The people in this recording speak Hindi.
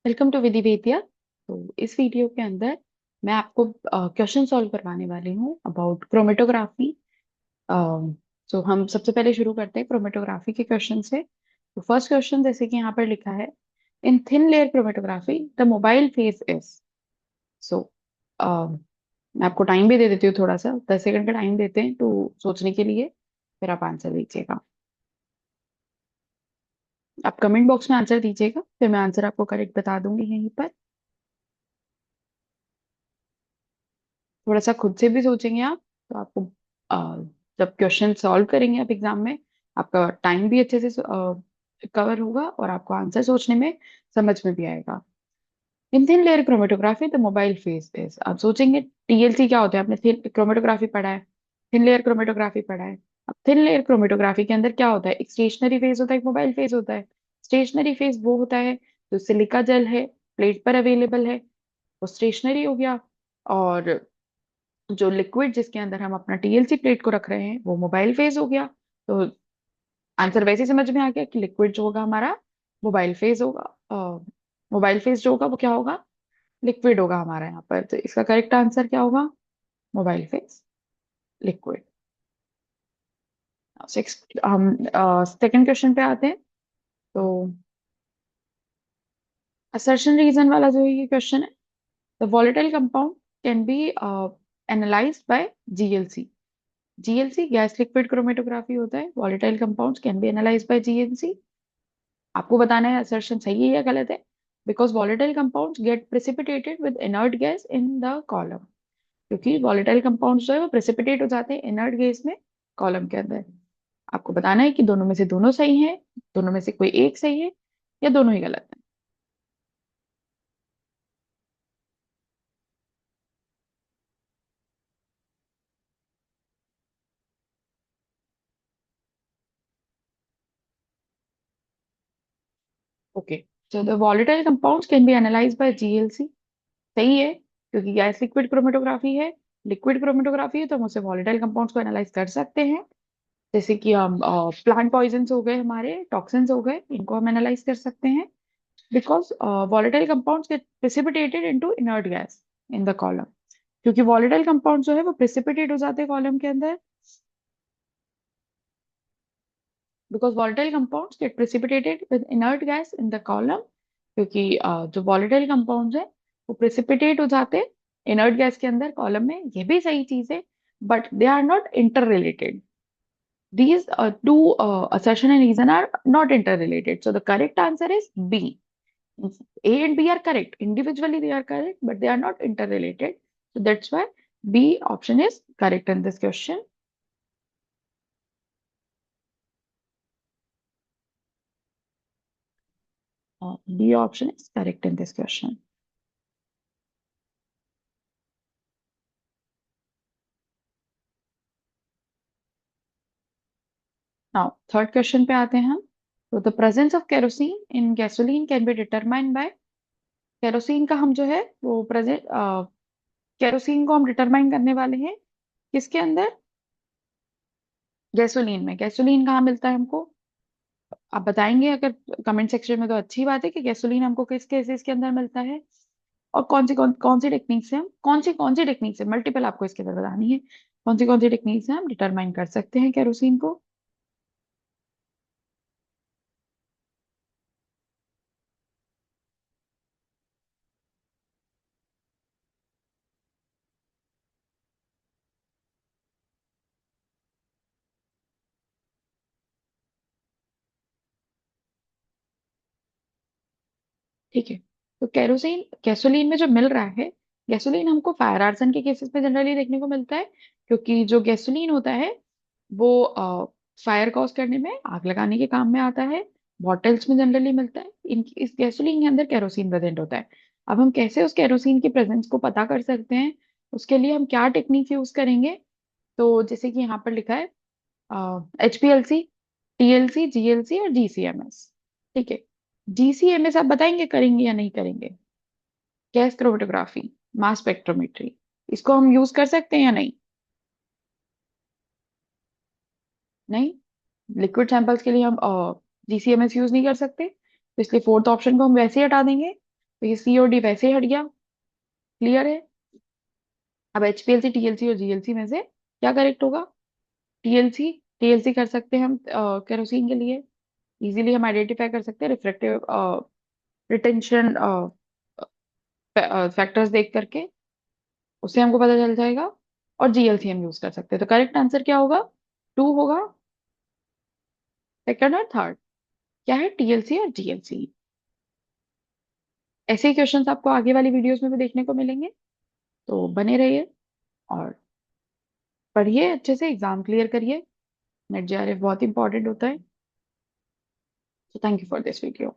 वेलकम टू विधि वेदिया। तो इस वीडियो के अंदर मैं आपको क्वेश्चन सॉल्व करवाने वाली हूँ अबाउट क्रोमेटोग्राफी। तो हम सबसे पहले शुरू करते हैं क्रोमेटोग्राफी के क्वेश्चन से। तो फर्स्ट क्वेश्चन जैसे कि यहाँ पर लिखा है, in thin layer chromatography the mobile phase is. So मैं आपको टाइम भी दे देती हूँ, थोड़ा सा 10 सेकंड का टाइम देते हैं तो सोचने के लिए, फिर आप आंसर दीजिएगा। आप कमेंट बॉक्स में आंसर दीजिएगा, फिर मैं आंसर आपको करेक्ट बता दूंगी यहीं पर। थोड़ा सा खुद से भी सोचेंगे आप तो आपको जब क्वेश्चन सॉल्व करेंगे आप एग्जाम में, आपका टाइम भी अच्छे से कवर होगा और आपको आंसर सोचने में समझ में भी आएगा। In thin layer chromatography the mobile phase is. आप सोचेंगे टीएलसी क्या होता है, आपने थिन क्रोमेटोग्राफी पढ़ा है, थिन लेयर क्रोमेटोग्राफी पढ़ा है। अब थिन लेयर क्रोमेटोग्राफी के अंदर क्या होता है, एक स्टेशनरी फेज होता है, एक मोबाइल फेज होता है। स्टेशनरी फेज वो होता है जो सिलिका जेल है, प्लेट पर अवेलेबल है, वो स्टेशनरी हो गया। और जो लिक्विड जिसके अंदर हम अपना टीएलसी प्लेट को रख रहे हैं वो मोबाइल फेज हो गया। तो आंसर वैसे ही समझ में आ गया कि लिक्विड जो होगा हमारा मोबाइल फेज होगा। मोबाइल फेज जो होगा वो क्या होगा, लिक्विड होगा हमारा यहाँ पर। तो इसका करेक्ट आंसर क्या होगा, मोबाइल फेज लिक्विड। सिक्स हम सेकंड क्वेश्चन पे आते हैं। तो असर्शन रीजन वाला जो ये क्वेश्चन है, the volatile compound can be analysed by GLC. GLC gas liquid chromatography होता है, volatile compounds can be analysed by GLC. आपको बताना है असर्शन सही है या गलत है। Because volatile compounds get precipitated with inert gas in the column. क्योंकि वॉलेटाइल कंपाउंड्स जो है वो प्रेसिपिटेट हो जाते हैं इनर्ट गैस में कॉलम के अंदर। आपको बताना है कि दोनों में से दोनों सही है, दोनों में से कोई एक सही है, या दोनों ही गलत है। Okay, so the volatile compounds can be analysed by GLC. सही है, क्योंकि गैस लिक्विड क्रोमेटोग्राफी है, लिक्विड क्रोमेटोग्राफी है, तो हम उससे वॉलेटाइल कंपाउंड्स को एनालाइज कर सकते हैं। जैसे कि हम प्लांट पॉइजन्स हो गए, हमारे टॉक्सिन्स हो गए, इनको हम एनालाइज कर सकते हैं। Because volatile compounds get precipitated into inert gas in the column. क्योंकि वॉलेटाइल कंपाउंड जो है वो प्रेसिपिटेट हो जाते हैं कॉलम के अंदर। Because volatile compounds get precipitated with inert gas in the column. क्योंकि जो वॉलेटाइल कंपाउंड्स है वो प्रेसिपिटेट हो जाते हैं इनर्ट गैस के अंदर कॉलम में, ये भी सही चीज है, but they are not interrelated. These two assertion and reason are not interrelated. So the correct answer is B. A and B are correct. Individually they are correct, but they are not interrelated. So that's why B option is correct in this question. B option is correct in this question. Now third question पे आते हैं हम। तो the presence of kerosene in gasoline can be determined by। Kerosene का हम जो है वो प्रेजेंट, केरोसिन को हम डिटरमाइन करने वाले हैं किसके अंदर, गैसोलीन में। गैसोलीन कहाँ मिलता है हमको, आप बताएंगे अगर कमेंट सेक्शन में तो अच्छी बात है कि गैसोलीन हमको किस केसेस के अंदर मिलता है, और कौन सी टेक्निक से हम कौन सी टेक्निक से, मल्टीपल आपको इसके अंदर बतानी है, कौन सी टेक्निक से हम डिटरमाइन कर सकते हैं केरोसिन को। ठीक है, तो केरोसिन गैसोलीन में जो मिल रहा है, गैसोलीन हमको फायर आर्सन के केसेस में जनरली देखने को मिलता है। क्योंकि जो गैसोलीन होता है वो फायर कॉज करने में, आग लगाने के काम में आता है। बॉटल्स में जनरली मिलता है, इस गैसोलीन के अंदर केरोसिन प्रेजेंट होता है। अब हम कैसे उस केरोसिन की प्रेजेंस को पता कर सकते हैं, उसके लिए हम क्या टेक्निक यूज करेंगे। तो जैसे कि यहाँ पर लिखा है HPLC, TLC, GLC और GCMS। ठीक है, GCMS आप बताएंगे करेंगे या नहीं करेंगे, गैस क्रोमेटोग्राफी, मास स्पेक्ट्रोमेट्री, इसको हम यूज कर सकते हैं या नहीं। नहीं, लिक्विड सैंपल्स के लिए हम GCMS यूज नहीं कर सकते, तो इसलिए फोर्थ ऑप्शन को हम वैसे ही हटा देंगे। तो ये सी और डी वैसे ही हट गया। क्लियर है? अब एचपीएलसी, टीएलसी और जीएलसी में से क्या करेक्ट होगा? टीएलसी। टीएलसी कर सकते हैं हम केरोसिन के लिए। इजीली हम आइडेंटिफाई कर सकते हैं रिफ्रेक्टिव रिटेंशन फैक्टर्स देख करके, उससे हमको पता चल जाएगा। और जीएलसी हम यूज कर सकते हैं। तो करेक्ट आंसर क्या होगा? टू होगा। सेकंड और थर्ड क्या है? टीएलसी और जीएलसी। ऐसे ही क्वेश्चंस आपको आगे वाली वीडियोस में भी देखने को मिलेंगे, तो बने रहिए और पढ़िए अच्छे से, एग्जाम क्लियर करिए। नेट जेआरएफ बहुत इंपॉर्टेंट होता है। So thank you for this video.